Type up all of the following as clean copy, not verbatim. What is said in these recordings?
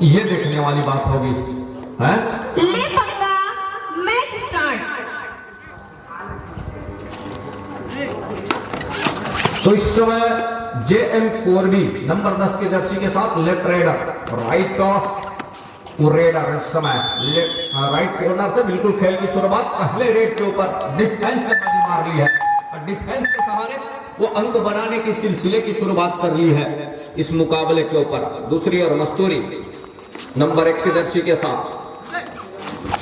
ये देखने वाली बात होगी है? ले पंगा, मैच स्टार्ट। तो इस समय JM कोरबी नंबर 10 के जर्सी के साथ लेफ्ट रेडर, राइट का रेडर इस समय राइट कॉर्नर से बिल्कुल खेल की शुरुआत पहले रेड के ऊपर डिफेंस ने बाजी मार ली है और डिफेंस के सहारे वो अंक बनाने की सिलसिले की शुरुआत कर ली है इस मुकाबले के ऊपर। दूसरी और मस्तूरी नंबर 1 के जर्सी के साथ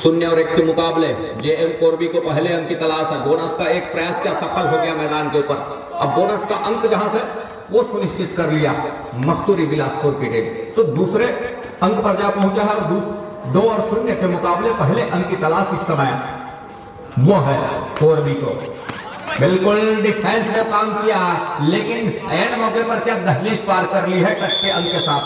0 और 1 के मुकाबले JM कोरबी को पहले अंक की तलाश है। बोनस का एक प्रयास क्या सफल हो गया मैदान के ऊपर। अब बोनस का अंक जहां से वो सुनिश्चित कर लिया मस्तूरी बिलासपुर की टीम, तो दूसरे अंक पर जा पहुंचा है। 2 और 0 के मुकाबले पहले अंक की तलाश इस समय वो है कोरबी को। बिल्कुल डिफेंस ने काम किया, लेकिन एंड मौके पर क्या दहलीज पार कर ली है टच के अंक के साथ।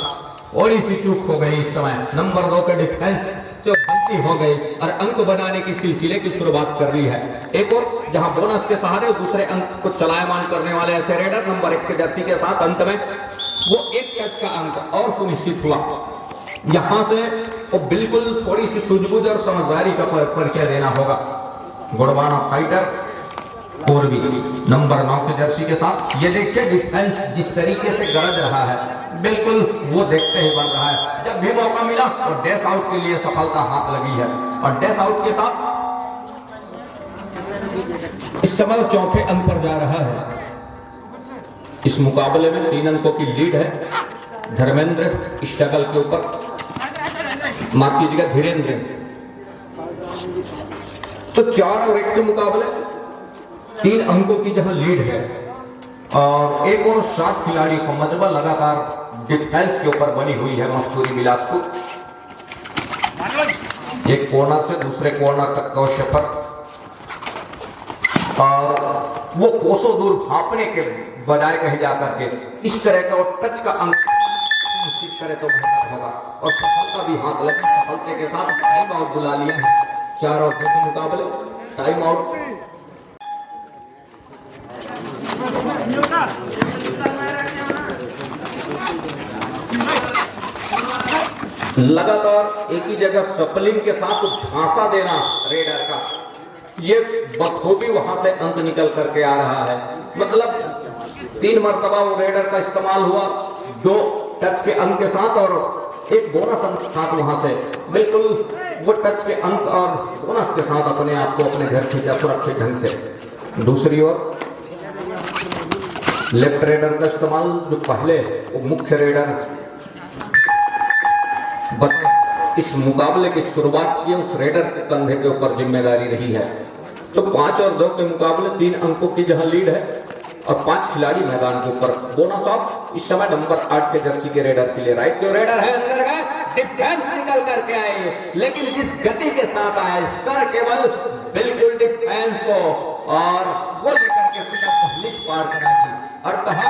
थोड़ी सी चूक हो गई इस समय नंबर 2 के डिफेंस जो गलती हो गई और अंक बनाने की सिलसिले की शुरुआत कर ली है। एक और जहां बोनस के सहारे दूसरे अंक को चलायमान करने वाले ऐसे रेडर नंबर 1 के जर्सी के साथ अंत में वो एक कैच का अंक और सुनिश्चित हुआ। यहां से वो बिल्कुल थोड़ी सी सूझबूझ और समझदारी का परिचय देना होगा। गुड़वाना फाइटर कोरबी नंबर 9 के जर्सी के साथ ये देखिए डिफेंस जिस तरीके से गरज रहा है, बिल्कुल वो देखते ही बन रहा है। जब भी मौका मिला और डैश आउट के लिए सफलता हाथ लगी है और डैश आउट के साथ इस समय चौथे अंक पर जा रहा है। इस मुकाबले में 3 अंकों की लीड है धर्मेंद्र स्ट्रगल के ऊपर, माफ कीजिएगा धीरेन्द्र। तो 4 और 1 के मुकाबले 3 अंकों की जहां लीड है और एक और 7 खिलाड़ी को मजबा लगातार डिफेंस के ऊपर बनी हुई है मस्तूरी बिलासपुर। एक कॉर्नर से दूसरे कॉर्नर तक का सफर और वो कोसों दूर भापने के बजाय कहीं जाकर के इस तरह का टच का अंक निश्चित करे तो बेहतर होगा और सफलता भी हाथ लगी। सफलता के साथ टाइम आउट बुला लिया है 4 और 2 के मुकाबले। टाइम आउट लगातार एक ही जगह सपलिंग के साथ झांसा देना रेडर का, ये बखूबी वहां से अंक निकल करके आ रहा है। मतलब 3 मरतबा वो रेडर का इस्तेमाल हुआ, 2 टच के अंक के साथ और एक बोनस अंक के साथ वहां से बिल्कुल वो टच के अंक और बोनस के साथ अपने आप को अपने घर खींचा सुरक्षित ढंग से। दूसरी ओर लेफ्ट रेडर का इस्तेमाल जो पहले वो मुख्य रेडर इस मुकाबले की शुरुआत की उस रेडर के कंधे के ऊपर जिम्मेदारी रही है। तो 5 और 2 के मुकाबले 3 अंकों की जहां लीड है और 5 खिलाड़ी मैदान के ऊपर। बोनस ऑफ इस समय नंबर 8 के जर्सी के रेडर के लिए। राइट के रेडर है अंदर गए, डिफेंस निकल करके आए, लेकिन जिस गति के साथ आए सर केवल बिल्कुल डिफेंस को और वो लेकर के सीधा दहलीज पार करा दी और कहा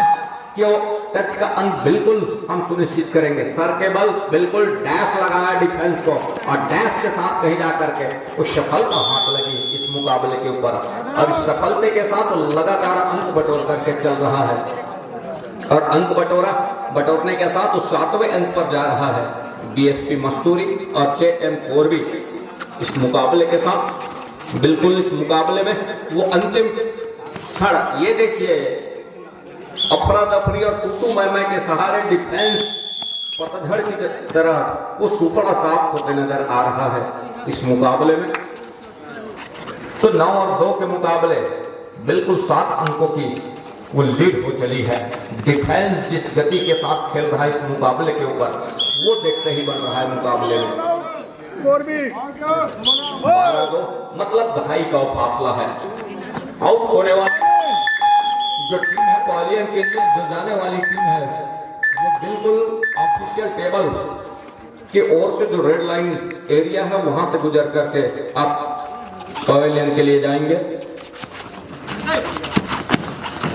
कि टच का अंक बिल्कुल हम सुनिश्चित करेंगे। सर के बल बिल्कुल डैश लगाया डिफेंस को और डैश के साथ कहीं जाकर के उस सफलता हाथ लगी इस मुकाबले के ऊपर। अब सफलते के साथ लगातार अंक बटोर करके चल रहा है और अंक बटोरने के साथ उस 7वें अंक पर जा रहा है BSP मस्तूरी और JM कोरबी। इस मुकाबले के साथ बिल्कुल इस मुकाबले में वो अंतिम क्षण ये देखिए अफरा तफरी और टूटू मैमे के सहारे डिफेंस पतझड़ की तरह वो सुपड़ा साफ होते नजर आ रहा है इस मुकाबले में। तो 9 और 2 के मुकाबले बिल्कुल 7 अंकों की वो लीड हो चली है। डिफेंस जिस गति के साथ खेल रहा है इस मुकाबले के ऊपर वो देखते ही बन रहा है मुकाबले में 12-2 मतलब 2.5 का फासला है। आउट होने वाले जो टीम है क्वालियर के लिए जो जाने वाली टीम है वो बिल्कुल ऑफिशियल टेबल की ओर से जो रेड लाइन एरिया है वहां से गुजर करके आप पवेलियन के लिए जाएंगे।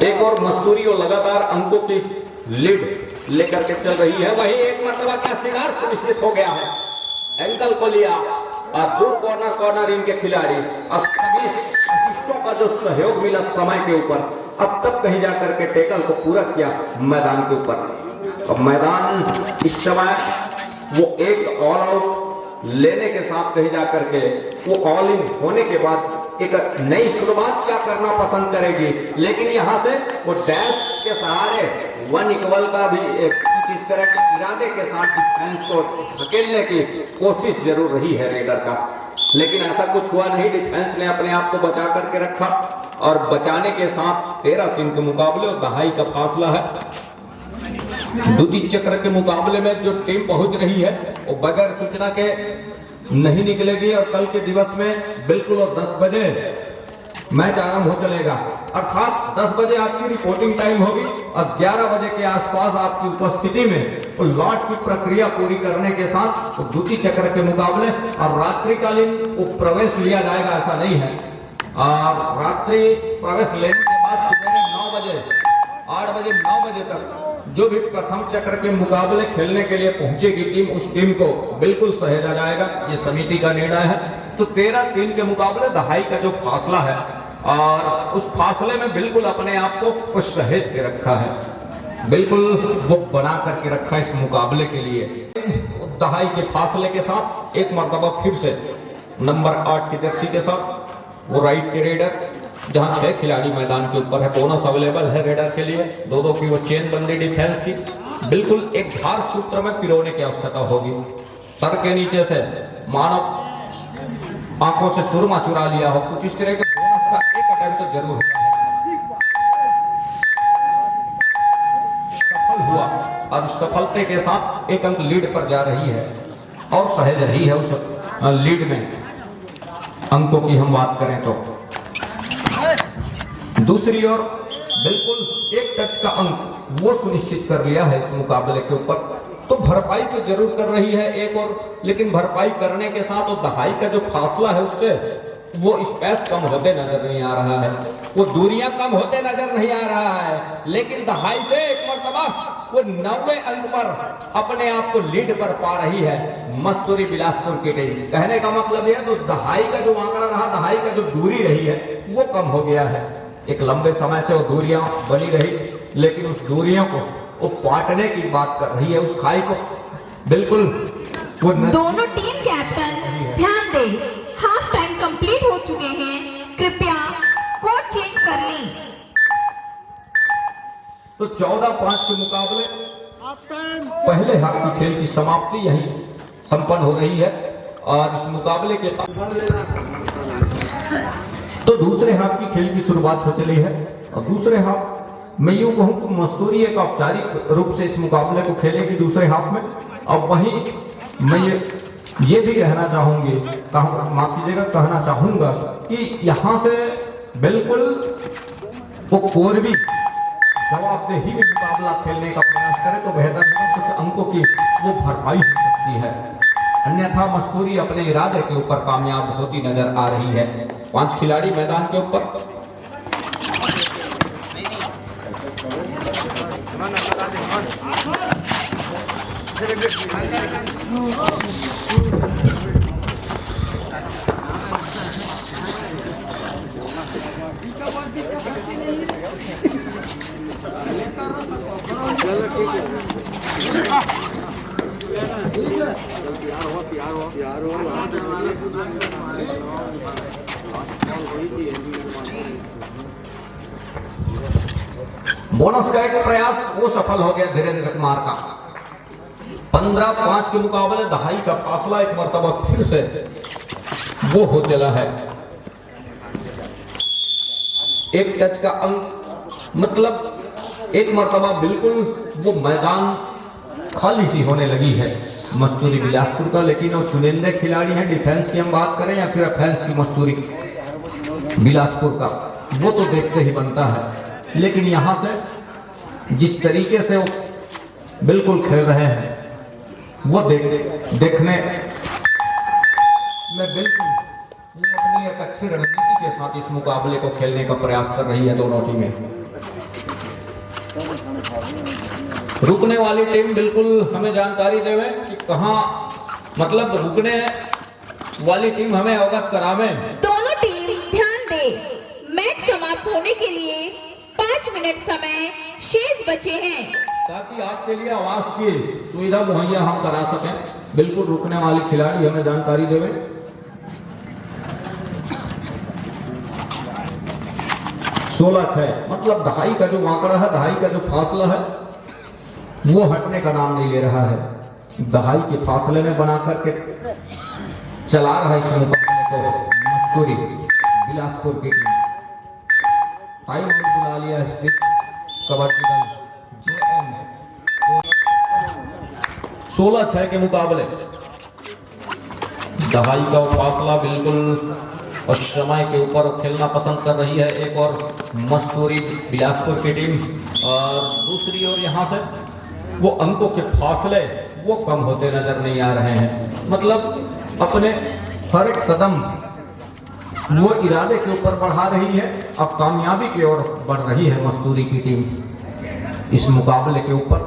एक और मस्तूरी और लगातार अंकों की लीड लेकर के चल रही है। वही एक मरतबा का शिकार सुनिश्चित हो गया है, एंकल को लिया और 2 कॉर्नर इनके खिलाड़ी असिस्टों का जो सहयोग मिला समय के ऊपर अब तक कहीं जाकर के टेकल को पूरा किया मैदान के ऊपर। अब मैदान इस समय वो एक ऑल आउट लेने के साथ कहीं जा करके वो ऑल इन होने के बाद एक नई शुरुआत क्या करना पसंद करेगी, लेकिन यहाँ से वो डैश के सहारे वन इक्वल का भी एक कुछ इस तरह के इरादे के साथ डिफेंस को धकेलने की कोशिश जरूर रही है रेडर का, लेकिन ऐसा कुछ हुआ नहीं। डिफेंस ने अपने आप को बचा करके रखा और बचाने के साथ 13-3 के मुकाबले और दहाई का फासला है। द्वितीय चक्र के मुकाबले में जो टीम पहुंच रही है वो बगैर सूचना के नहीं निकलेगी और कल के दिवस में बिल्कुल और 10 बजे मैच आरंभ हो चलेगा, अर्थात 10 बजे आपकी रिपोर्टिंग टाइम होगी और 11 बजे के आसपास आपकी उपस्थिति में वो लॉट की प्रक्रिया पूरी करने के साथ तो द्वितीय चक्र के मुकाबले और रात्रिकालीन वो प्रवेश लिया जाएगा, ऐसा नहीं है। और रात्रि प्रवेश लेने के बाद सुबह 9 बजे 8 बजे 9 बजे तक जो भी प्रथम चक्र के मुकाबले खेलने के लिए पहुंचेगी टीम, उस टीम को बिल्कुल सहेजा जाएगा, ये समिति का निर्णय है। तो 13-3 के मुकाबले दहाई का जो फासला है और उस फासले में बिल्कुल अपने आप को सहेज के रखा है, बिल्कुल वो बना करके रखा इस मुकाबले के लिए। दहाई के फासले के साथ एक मर्तबा फिर से नंबर 8 की जर्सी के साथ वो राइट के रेडर, जहां 6 खिलाड़ी मैदान के ऊपर है, बोनस अवेलेबल है रेडर के लिए, 2-2 की वो चेन बंदी डिफेंस की, बिल्कुल एक धार सूत्र में पिरोने की आवश्यकता होगी। सर के नीचे से मानव आंखों से सुरमा चुरा लिया हो, कुछ इस तरह के बोनस का एक अटेम्प्ट तो जरूर हुआ है, सफल हुआ और सफलते के साथ एक अंक लीड पर जा रही है और सहेज रही है उस लीड में। अंकों की हम बात करें तो दूसरी ओर बिल्कुल एक टच का अंक वो सुनिश्चित कर लिया है इस मुकाबले के ऊपर, तो भरपाई तो जरूर कर रही है एक और, लेकिन भरपाई करने के साथ वो दहाई का जो फासला है उससे वो स्पेस कम होते नजर नहीं आ रहा है, वो दूरियां कम होते नजर नहीं आ रहा है, लेकिन दहाई से एक मर्तबा वो 90 अंक पर अपने आप को लीड पर पा रही है मस्तूरी बिलासपुर की टीम। कहने का मतलब यह तो दहाई का जो आंकड़ा रहा, दहाई का जो दूरी रही है वो कम हो गया है। एक लंबे समय से वो दूरियां बनी रही, लेकिन उस दूरियों को वो पाटने की बात कर रही है, उस खाई को बिल्कुल वो दोनों टीम कैप्टन ध्यान दें, हाफ टाइम कंप्लीट हो चुके हैं, कृपया कोड चेंज कर लें। तो 14-5 के मुकाबले पहले हाफ की खेल की समाप्ति यही संपन्न हो रही है और इस मुकाबले के तो दूसरे हाफ की खेल की शुरुआत हो चली है और दूसरे हाफ मैं यूं कहूं कि मस्तूरी एक औपचारिक रूप से इस मुकाबले को खेलेगी दूसरे हाफ में। और वहीं मैं ये भी कहना चाहूंगी, माफ कीजिएगा, कहना चाहूंगा कि यहाँ से बिल्कुल वो कोरबी जवाबदेही में मुकाबला खेलने का प्रयास करे तो बेहतर है, कुछ अंकों की वो भरपाई हो सकती है, अन्यथा मस्तूरी अपने इरादे के ऊपर कामयाब होती नजर आ रही है। 5 खिलाड़ी मैदान के ऊपर बोनस का एक प्रयास वो सफल हो गया धीरेन्द्र कुमार का। 15-5 के मुकाबले दहाई का फासला एक मर्तबा फिर से वो हो चला है। एक टच का अंक मतलब एक मर्तबा बिल्कुल वो मैदान खाली सी होने लगी है मस्तूरी बिलासपुर का, लेकिन वो चुनिंदे खिलाड़ी हैं, डिफेंस की हम बात करें या फिर ऑफेंस की मस्तूरी बिलासपुर का, वो तो देखते ही बनता है। लेकिन यहाँ से जिस तरीके से वो बिल्कुल खेल रहे हैं वो देखने में बिल्कुल वो अपनी एक अच्छी रणनीति के साथ इस मुकाबले को खेलने का प्रयास कर रही है दोनों टीमें। रुकने वाली टीम बिल्कुल हमें जानकारी देवे कि कहाँ, मतलब रुकने वाली टीम हमें अवगत करावे। दोनों टीम ध्यान दे, मैच समाप्त होने के लिए 5 मिनट समय शेष बचे हैं, ताकि आपके लिए आवास की सुविधा मुहैया हम करा सकें। बिल्कुल रुकने वाली खिलाड़ी हमें जानकारी देवे। सोलह 6 मतलब दहाई का जो आंकड़ा है, दहाई का जो फासला है वो हटने का नाम नहीं ले रहा है। दहाई के फासले में बना करके चला रहा है इस मुकाबले को मस्तूरी बिलासपुर की टीम। टाइम बुला लिया स्थित कबड्डी दल JM 16-6 के मुकाबले। दहाई का फासला बिल्कुल और समय के ऊपर खेलना पसंद कर रही है एक और मस्तूरी बिलासपुर की टीम, और दूसरी ओर यहाँ से वो अंकों के फासले वो कम होते नजर नहीं आ रहे हैं। मतलब अपने हर एक कदम वो इरादे के ऊपर बढ़ा रही है, अब कामयाबी की ओर बढ़ रही है मस्तूरी की टीम इस मुकाबले के ऊपर।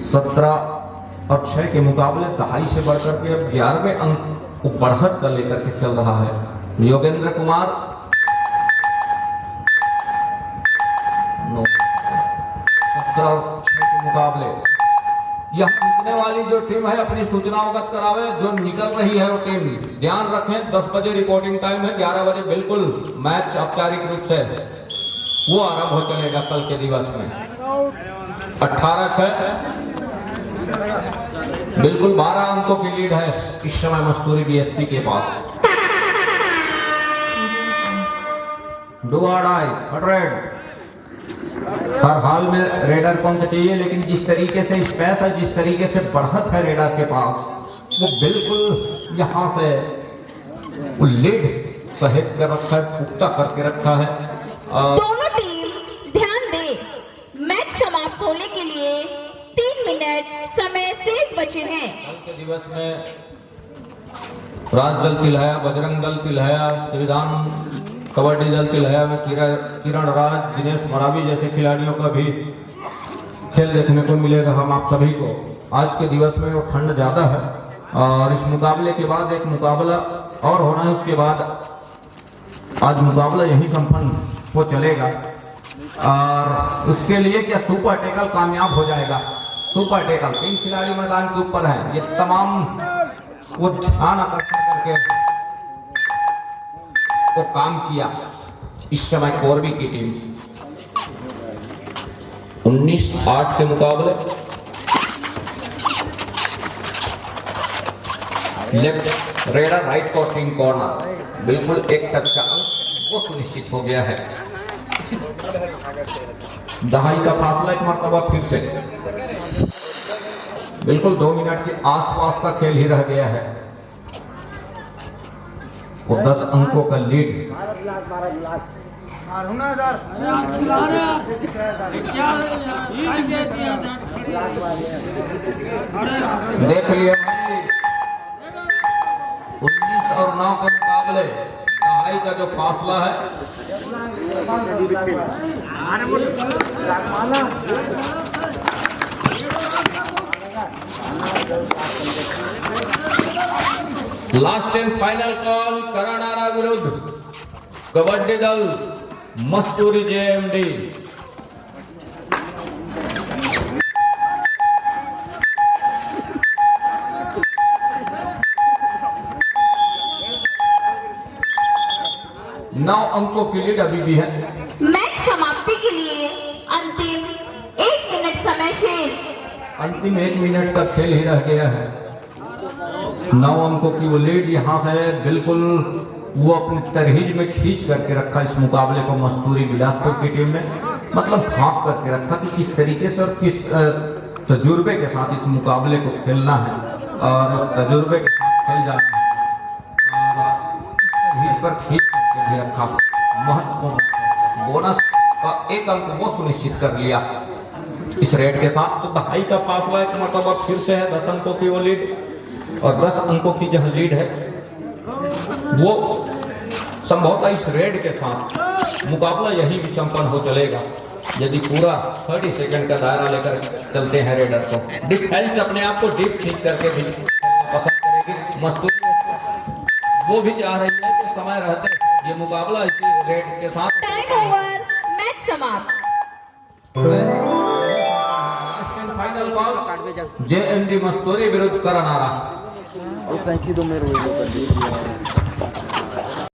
17-6 के मुकाबले दहाई से बढ़कर के अब 11वें अंक को बढ़त कर लेकर के चल रहा है योगेंद्र कुमार। 17-6 के मुकाबले यह जीतने वाली जो टीम है अपनी सूचना अवगत करावे, जो निकल रही है वो टीम ध्यान रखें। 10 बजे रिपोर्टिंग टाइम है, 11 बजे बिल्कुल मैच औपचारिक रूप से वो आरंभ हो चलेगा कल के दिवस में। 18-6 बिल्कुल 12 अंकों की लीड है इस समय मस्तूरी BSP के पास। डुआडाई 100 हर हाल में रेडर को अंक चाहिए, लेकिन जिस तरीके से स्पेस है, जिस तरीके से बढ़त है रेडर के पास, वो बिल्कुल यहाँ से वो लीड सहेज कर रखा है, पुख्ता करके रखा है। दोनों टीम ध्यान दे, मैच समाप्त होने के लिए 3 मिनट समय शेष बचे हैं। कल के दिवस में राज दल तिल्हाया, बजरंग दल तिल्हाया, संविधान कबड्डी दल तिल्हाया में किरण राज, दिनेश मरावी जैसे खिलाड़ियों का भी खेल देखने को मिलेगा हम आप सभी को। आज के दिवस में वो ठंड ज़्यादा है और इस मुकाबले के बाद एक मुकाबला और होना है, उसके बाद आज मुकाबला यही संपन्न हो चलेगा। और उसके लिए क्या सुपर टैकल कामयाब हो जाएगा। सुपर टैकल 3 खिलाड़ी मैदान के ऊपर है, ये तमाम वो ध्यान आकर्षण करके वो काम किया इस समय कोरबी की टीम। 19-8 के मुकाबले लेफ्ट रेडर राइट कॉर्टिंग कॉर्नर बिल्कुल एक टच का अंक वो सुनिश्चित हो गया है। दहाई का फासला एक मरतबा फिर से बिल्कुल 2 मिनट के आसपास का खेल ही रह गया है। वो 10 अंकों का लीड। देख लिया 19 और 9 के मुकाबले दहाई का जो फासला है लास्ट एंड फाइनल कॉल करनारा विरुद्ध कबड्डी दल मस्तूरी JMD। नौ अंकों की लीड अभी भी है। मैच समाप्ति के लिए अंतिम 1 मिनट समय शेष। अंतिम 1 मिनट का खेल ही रह गया है। 9 अंकों की वो लीड यहाँ से बिल्कुल वो अपनी तरहीज में खींच करके रखा इस मुकाबले को मस्तूरी बिलासपुर की टीम ने, मतलब भाप करके रखा कि किस तरीके से और किस तजुर्बे के साथ इस मुकाबले को खेलना है और उस तजुर्बे के साथ खेल जाना है और तरहीज पर खींच करके भी रखा। महत्वपूर्ण बोनस का 1 अंक वो सुनिश्चित कर लिया इस रेड के साथ। तो दहाई का फासला एक मरतबा फिर से है 10 अंकों की वो लीड, और 10 अंकों की जहाँ लीड है वो संभवतः इस रेड के साथ मुकाबला यही भी संपन्न हो चलेगा यदि पूरा 30 सेकंड का दायरा लेकर चलते हैं रेडर को। डिफेंस अपने आप को डीप खींच करके भी पसंद करेगी मस्तूरी, वो भी चाह रही है कि समय रहते ये मुकाबला इसी रेड के साथ। टाइम ओवर, मैच समाप्त। Last and final ball JMD Masturi विरुद्ध करनारा। और कैंची तो मेरे वो कर दी